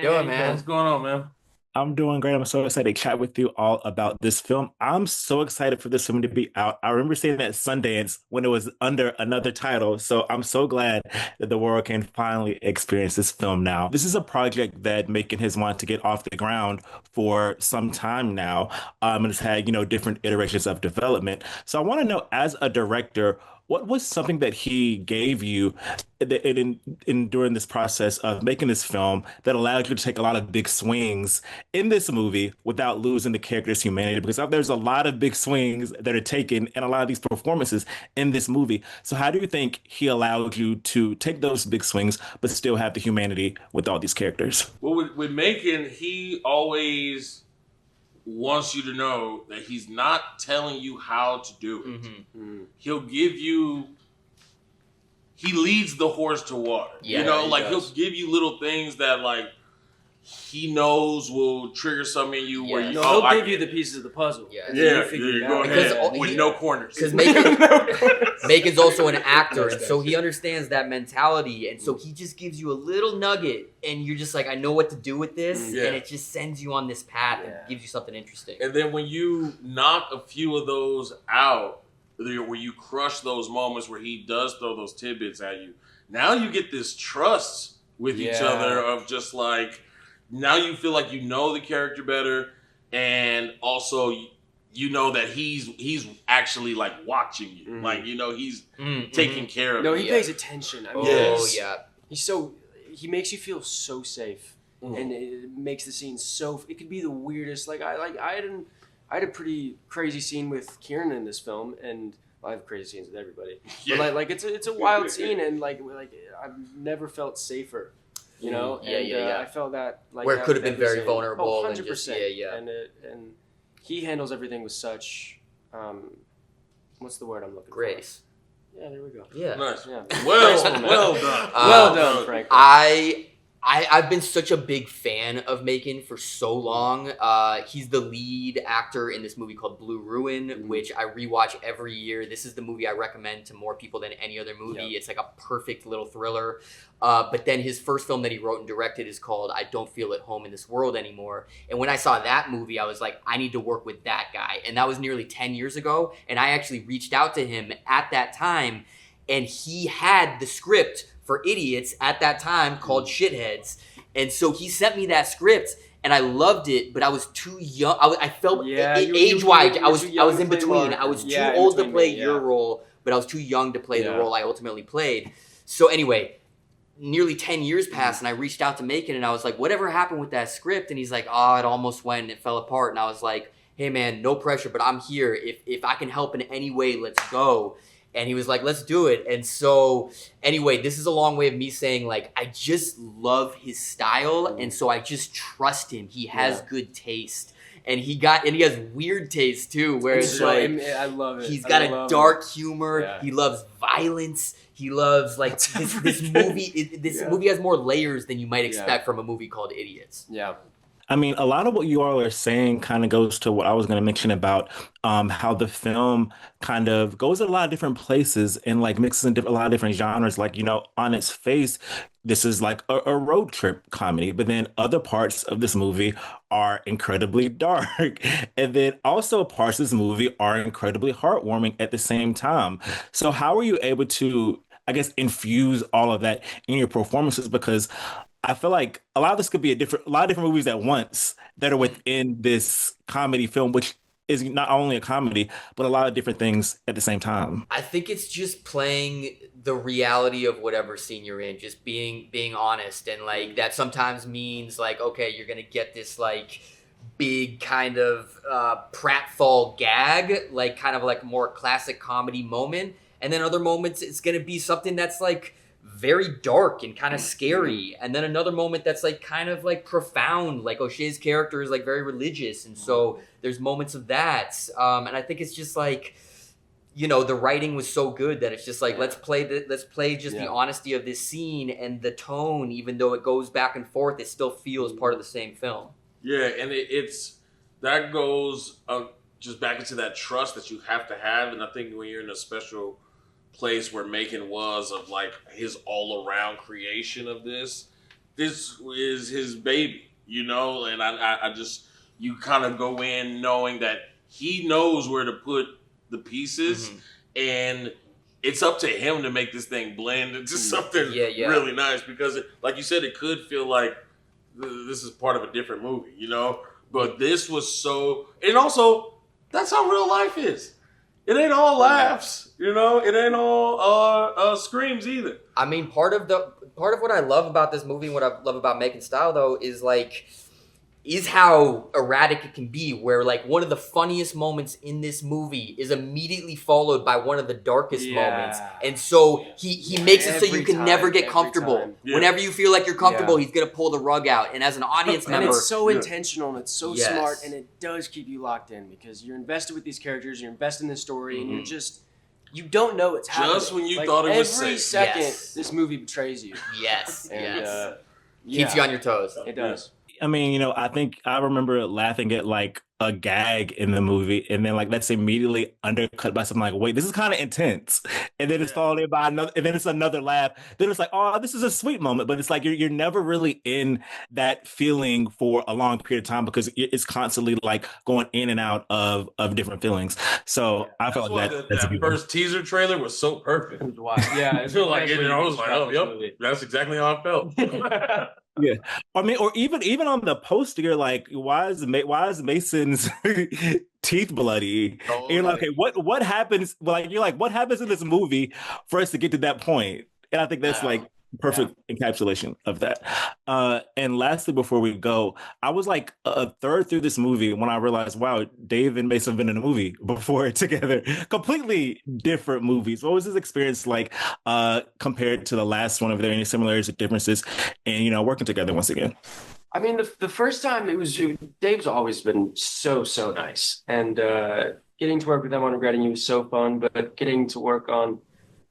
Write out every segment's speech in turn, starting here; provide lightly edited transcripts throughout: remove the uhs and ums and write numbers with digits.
man. How Yo, you been? man. What's going on, man? I'm doing great. I'm so excited to chat with you all about this film. I'm so excited for this film to be out. I remember seeing it at Sundance when it was under another title. So I'm so glad that the world can finally experience this film now. This is a project that Macon has wanted to get off the ground for some time now. And it's had, different iterations of development. So I want to know, as a director, what was something that he gave you in during this process of making this film that allowed you to take a lot of big swings in this movie without losing the character's humanity? Because there's a lot of big swings that are taken in a lot of these performances in this movie. So how do you think he allowed you to take those big swings but still have the humanity with all these characters? Well, with Macon, he always wants you to know that he's not telling you how to do it. He'll give you. He leads the horse to water. Yeah, He'll give you little things that he knows will trigger something in you where Yes. you. No, Oh, he'll I give you get the it. pieces of the puzzle. Yeah. And Yeah, you figure it go out. Because ahead with no corners. Because Macon's also an actor, and so he understands that mentality, and so he just gives you a little nugget, and you're just like, I know what to do with this, Yeah. and it just sends you on this path Yeah. and gives you something interesting. And then when you knock a few of those out, where you crush those moments where he does throw those tidbits at you, now you get this trust with each Yeah. other of just now you feel like you know the character better, and also you know that he's actually watching you, he's taking care of No, you. he pays attention. I mean, Oh, Yes. yeah. he makes you feel so safe, and it makes the scene so. It could be the weirdest. I had a pretty crazy scene with Kieran in this film, and I have crazy scenes with everybody. Yeah. But it's a wild scene, and I've never felt safer. You know, Yeah, and, yeah. I felt that Where it that could have with been every very scene. vulnerable Oh, and 100%. just- yeah. And he handles everything with such, what's the word I'm looking Grace. for? Yeah, there we go. Yeah. Nice. Yeah. Well Graceful, man. done. Well done, Franco. I've been such a big fan of Macon for so long. He's the lead actor in this movie called Blue Ruin, which I rewatch every year. This is the movie I recommend to more people than any other movie. Yep. It's like a perfect little thriller. But then his first film that he wrote and directed is called I Don't Feel at Home in This World Anymore. And when I saw that movie, I was like, I need to work with that guy. And that was nearly 10 years ago. And I actually reached out to him at that time. And he had the script for Idiots at that time called Shitheads. And so he sent me that script, and I loved it, but I was too young. I felt age-wise, I was in between. I was too old to play your role, but I was too young to play the role I ultimately played. So anyway, nearly 10 years passed, and I reached out to Macon, and I was like, whatever happened with that script? And he's like, oh, it almost went, it fell apart. And I was like, hey man, no pressure, but I'm here. If I can help in any way, let's go. And he was like, let's do it. And so anyway, this is a long way of me saying I just love his style. And so I just trust him. He has good taste. And he has weird taste too, where it's I love it. He's got a dark humor. Yeah. He loves violence. He loves this movie. This movie has more layers than you might expect from a movie called Idiots. Yeah. I mean, a lot of what you all are saying kind of goes to what I was going to mention about how the film kind of goes in a lot of different places and mixes in a lot of different genres. On its face, this is a road trip comedy, but then other parts of this movie are incredibly dark. And then also parts of this movie are incredibly heartwarming at the same time. So how are you able to, I guess, infuse all of that in your performances? Because I feel like a lot of this could be a lot of different movies at once that are within this comedy film, which is not only a comedy, but a lot of different things at the same time. I think it's just playing the reality of whatever scene you're in, just being honest, and that sometimes means okay, you're gonna get this big kind of pratfall gag, kind of more classic comedy moment, and then other moments it's gonna be something that's very dark and kind of scary, and then another moment that's kind of profound, O'Shea's character is very religious, and so there's moments of that, and I think it's just the writing was so good that it's just let's play just the honesty of this scene, and the tone, even though it goes back and forth, it still feels part of the same film. Yeah, and it's that goes just back into that trust that you have to have, and I think when you're in a special place where Macon was of his all around creation of this, this is his baby, you know, and I just you kind of go in knowing that he knows where to put the pieces, and it's up to him to make this thing blend into something really nice. Because, like you said, it could feel like this is part of a different movie, you know. But this was so, and also that's how real life is. It ain't all laughs, you know. It ain't all screams either. I mean, part of what I love about this movie, and what I love about Macon Style, though, is how erratic it can be, where like one of the funniest moments in this movie is immediately followed by one of the darkest moments. And so he makes it so you can never get comfortable. Whenever you feel like you're comfortable, he's going to pull the rug out. And as an audience member... And it's so intentional and it's so smart, and it does keep you locked in because you're invested with these characters, you're invested in this story, and you're just... You don't know what's happening. Just when you thought it was safe. Every second, this movie betrays you. Yes, And, keeps you on your toes. It does. I mean, you know, I think I remember laughing at like a gag in the movie, and then like that's immediately undercut by something like, wait, this is kind of intense, and then it's followed by another, and then it's another laugh. Then it's like, oh, this is a sweet moment, but it's like you're never really in that feeling for a long period of time because it's constantly like going in and out of different feelings. So I felt like that first teaser trailer was so perfect. It was wild. Yeah, I feel like I was like, oh, yep, that's exactly how I felt. Yeah, I mean, or even on the poster, you're like, why is Mason's teeth bloody? And you're like, okay, what happens? Like, you're like, what happens in this movie for us to get to that point? And I think that's like perfect encapsulation of that. And lastly, before we go, I was like a third through this movie when I realized, wow, Dave and Mason have been in a movie before together. Completely different movies. What was this experience like compared to the last one? Are there any similarities or differences? And, you know, working together once again. I mean, the first time Dave's always been so nice. And getting to work with them on Regretting You was so fun. But getting to work on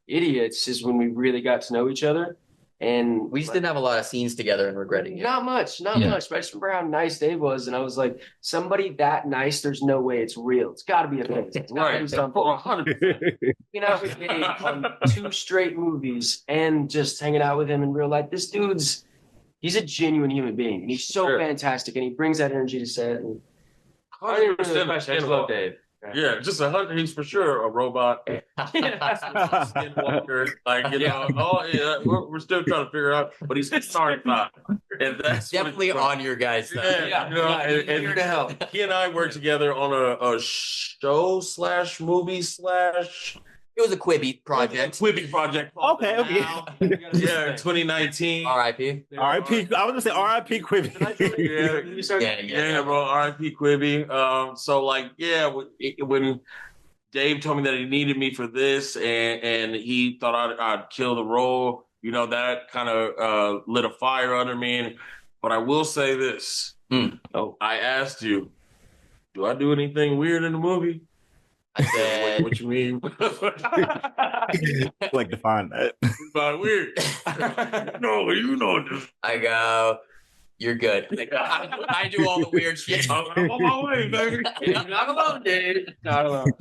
Idiots is when we really got to know each other. And we just didn't have a lot of scenes together in Regretting It. Not much. But I just remember how nice Dave was, and I was like, somebody that nice, there's no way it's real. It's got to be a thing. It's got to be something. 100%. You know, with Dave on 2 straight movies and just hanging out with him in real life. This dude's, he's a genuine human being. And he's so fantastic, and he brings that energy to set. And 100%. I just love Dave. Yeah, just 100. He's for sure a robot. Skinwalker, like you know. We're still trying to figure out, but he's certified, and that's definitely on your guys' side. Yeah, you know, and here to help. He and I worked together on a show / movie / It was a Quibi project. Okay. Yeah, 2019. R.I.P. R.I.P. I was gonna say R.I.P. Quibi. Yeah, bro. R.I.P. Quibi. So like, when Dave told me that he needed me for this, and he thought I'd kill the role, you know, that kind of lit a fire under me. But I will say this: I asked you, do I do anything weird in the movie? I said, what you mean? Like, define that. About weird. No, you know this. I go, you're good. I do all the weird shit. I'm on my way, baby. You're not alone, dude. Not alone.